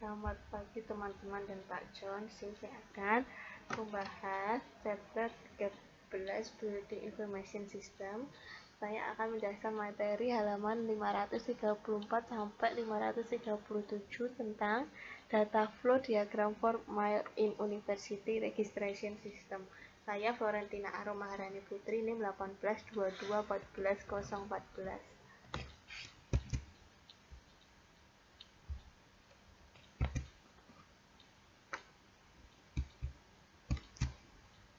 Selamat pagi teman-teman dan Pak John. Di sini saya akan membahas chapter 13 Building Information System. Saya akan menjelaskan materi halaman 534 sampai 537 tentang data flow diagram for my in University Registration System. Saya Florentina Arum Maharani Putri, NIM 182214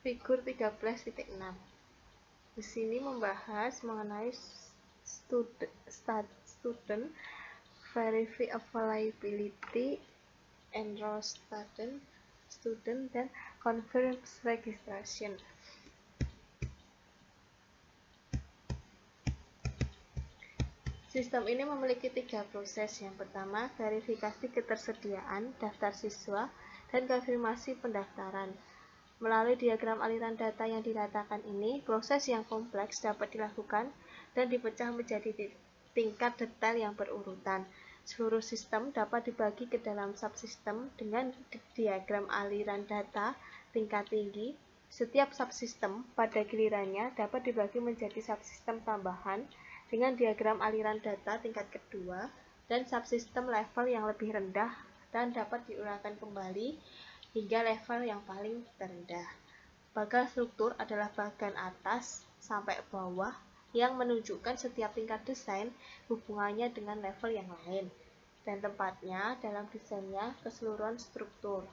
Figur 13.6. Di sini membahas mengenai student verifiability, enroll student dan confirm registration. Sistem ini memiliki 3 proses. Yang pertama, verifikasi ketersediaan daftar siswa dan konfirmasi pendaftaran. Melalui diagram aliran data yang diratakan ini, proses yang kompleks dapat dilakukan dan dipecah menjadi tingkat detail yang berurutan. Seluruh sistem dapat dibagi ke dalam subsistem dengan diagram aliran data tingkat tinggi. Setiap subsistem pada gilirannya dapat dibagi menjadi subsistem tambahan dengan diagram aliran data tingkat kedua dan subsistem level yang lebih rendah dan dapat diuraikan kembali hingga level yang paling terendah. Bagan struktur adalah bagan atas sampai bawah yang menunjukkan setiap tingkat desain hubungannya dengan level yang lain dan tempatnya dalam desainnya keseluruhan struktur.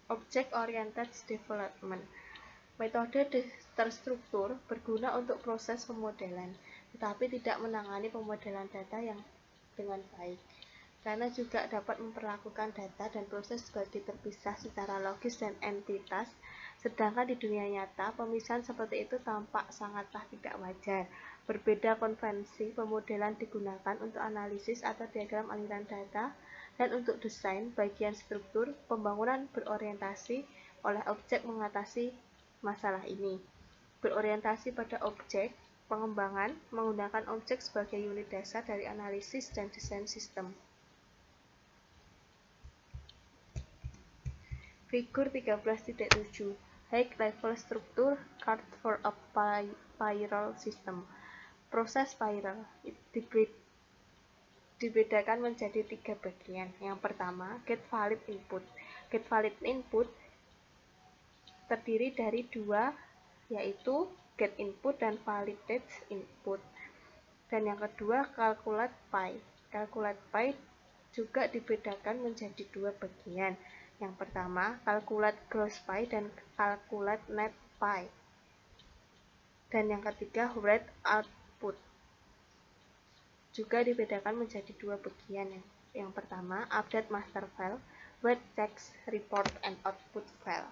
Object Oriented Development. Metode terstruktur berguna untuk proses pemodelan, tetapi tidak menangani pemodelan data yang dengan baik, karena juga dapat memperlakukan data dan proses sebagai terpisah secara logis dan entitas, sedangkan di dunia nyata, pemisahan seperti itu tampak sangatlah tidak wajar. Berbeda konvensi pemodelan digunakan untuk analisis atau diagram aliran data, dan untuk desain bagian struktur, pembangunan berorientasi oleh objek mengatasi masalah ini. Berorientasi pada objek, pengembangan menggunakan objek sebagai unit dasar dari analisis dan desain sistem. Figur 13.7. High level struktur chart for a spiral system. Proses spiral dibedakan menjadi 3 bagian. Yang pertama, get valid input. Get valid input terdiri dari 2, yaitu get input dan validate input. Dan yang kedua, calculate pi. Calculate pi juga dibedakan menjadi 2 bagian. Yang pertama, calculate gross pi dan calculate net pi. Dan yang ketiga, read output. Juga dibedakan menjadi 2 bagian. Yang pertama, update master file, read text report and output file.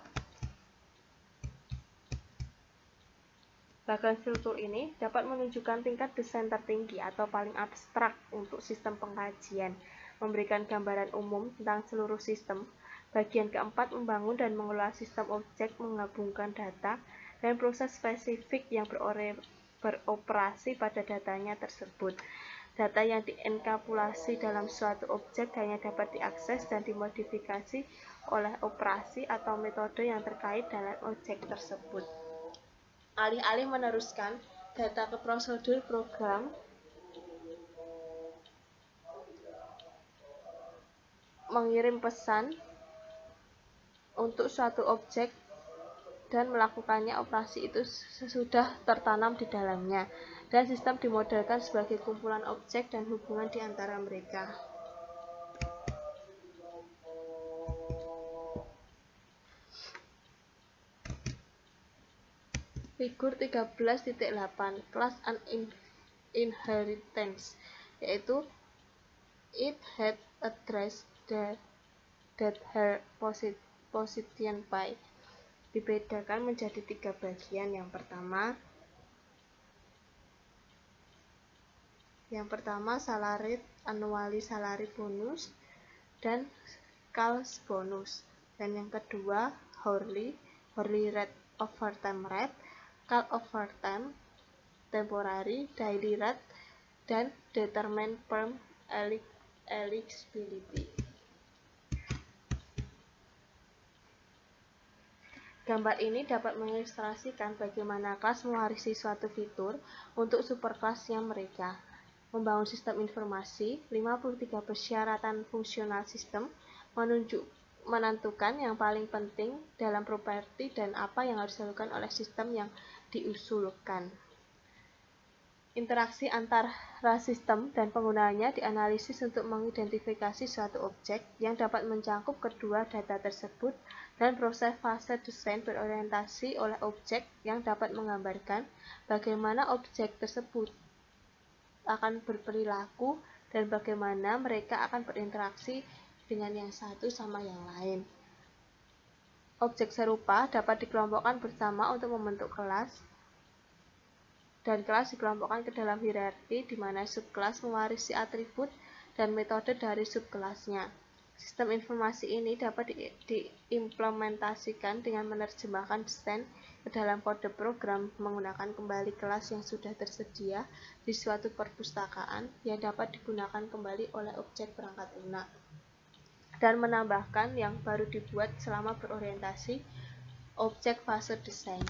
Bagan struktur ini dapat menunjukkan tingkat desain tertinggi atau paling abstrak untuk sistem pengkajian, memberikan gambaran umum tentang seluruh sistem. Bagian keempat membangun dan mengelola sistem objek, menggabungkan data, dan proses spesifik yang beroperasi pada datanya tersebut. Data yang dienkapsulasi dalam suatu objek hanya dapat diakses dan dimodifikasi oleh operasi atau metode yang terkait dalam objek tersebut. Alih-alih meneruskan data ke prosedur program, mengirim pesan untuk suatu objek dan melakukannya, operasi itu sudah tertanam di dalamnya, dan sistem dimodelkan sebagai kumpulan objek dan hubungan di antara mereka. Figur 13.8. Class and inheritance, yaitu it had address that her position pi. Dibedakan menjadi 3 bagian. Yang pertama salary, annually salary bonus, dan calls bonus. Dan yang kedua hourly rate, overtime rate, call overtime, temporary, daily rate, dan determine firm eligibility. Gambar ini dapat mengilustrasikan bagaimana kelas mewarisi suatu fitur untuk superkelasnya mereka. Membangun sistem informasi, 53 persyaratan fungsional sistem menentukan yang paling penting dalam properti dan apa yang harus dilakukan oleh sistem yang diusulkan. Interaksi antara sistem dan penggunanya dianalisis untuk mengidentifikasi suatu objek yang dapat mencangkup kedua data tersebut, dan proses fase desain berorientasi oleh objek yang dapat menggambarkan bagaimana objek tersebut akan berperilaku dan bagaimana mereka akan berinteraksi dengan yang satu sama yang lain. Objek serupa dapat dikelompokkan bersama untuk membentuk kelas, dan kelas dikelompokkan ke dalam hierarki di mana subkelas mewarisi atribut dan metode dari subkelasnya. Sistem informasi ini dapat diimplementasikan dengan menerjemahkan desain ke dalam kode program menggunakan kembali kelas yang sudah tersedia di suatu perpustakaan yang dapat digunakan kembali oleh objek perangkat lunak, dan menambahkan yang baru dibuat selama berorientasi objek fase desain.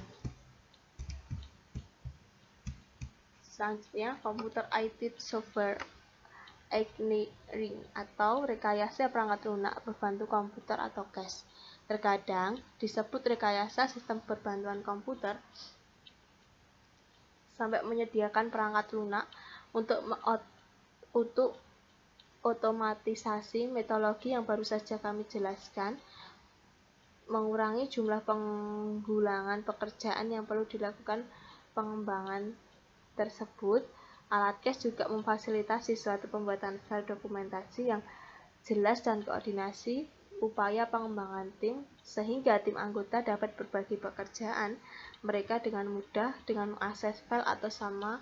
Selanjutnya, komputer IT software engineering atau rekayasa perangkat lunak berbantu komputer atau CAS. Terkadang disebut rekayasa sistem berbantuan komputer sampai menyediakan perangkat lunak untuk otomatisasi metodologi yang baru saja kami jelaskan, mengurangi jumlah penggulangan pekerjaan yang perlu dilakukan pengembangan tersebut. Alat CAS juga memfasilitasi suatu pembuatan file dokumentasi yang jelas dan koordinasi upaya pengembangan tim, sehingga tim anggota dapat berbagi pekerjaan mereka dengan mudah dengan mengakses file atau sama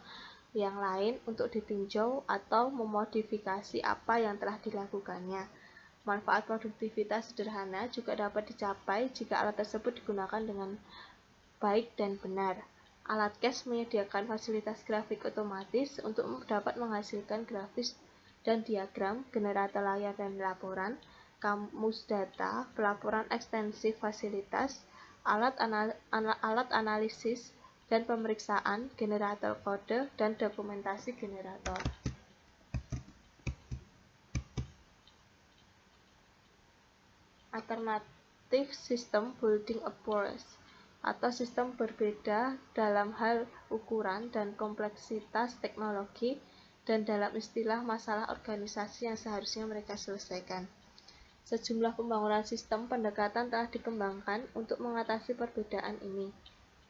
yang lain untuk ditinjau atau memodifikasi apa yang telah dilakukannya. Manfaat produktivitas sederhana juga dapat dicapai jika alat tersebut digunakan dengan baik dan benar. Alat CAS menyediakan fasilitas grafik otomatis untuk dapat menghasilkan grafis dan diagram, generator layar dan laporan, kamus data, pelaporan ekstensif fasilitas, alat analisis dan pemeriksaan, generator kode, dan dokumentasi generator. Alternatif sistem building approach atau sistem berbeda dalam hal ukuran dan kompleksitas teknologi dan dalam istilah masalah organisasi yang seharusnya mereka selesaikan. Sejumlah pembangunan sistem pendekatan telah dikembangkan untuk mengatasi perbedaan ini.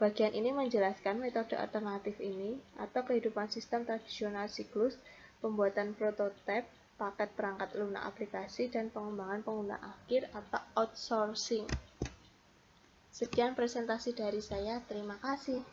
Bagian ini menjelaskan metode alternatif ini atau kehidupan sistem tradisional siklus, pembuatan prototipe, paket perangkat lunak aplikasi, dan pengembangan pengguna akhir atau outsourcing. Sekian presentasi dari saya, terima kasih.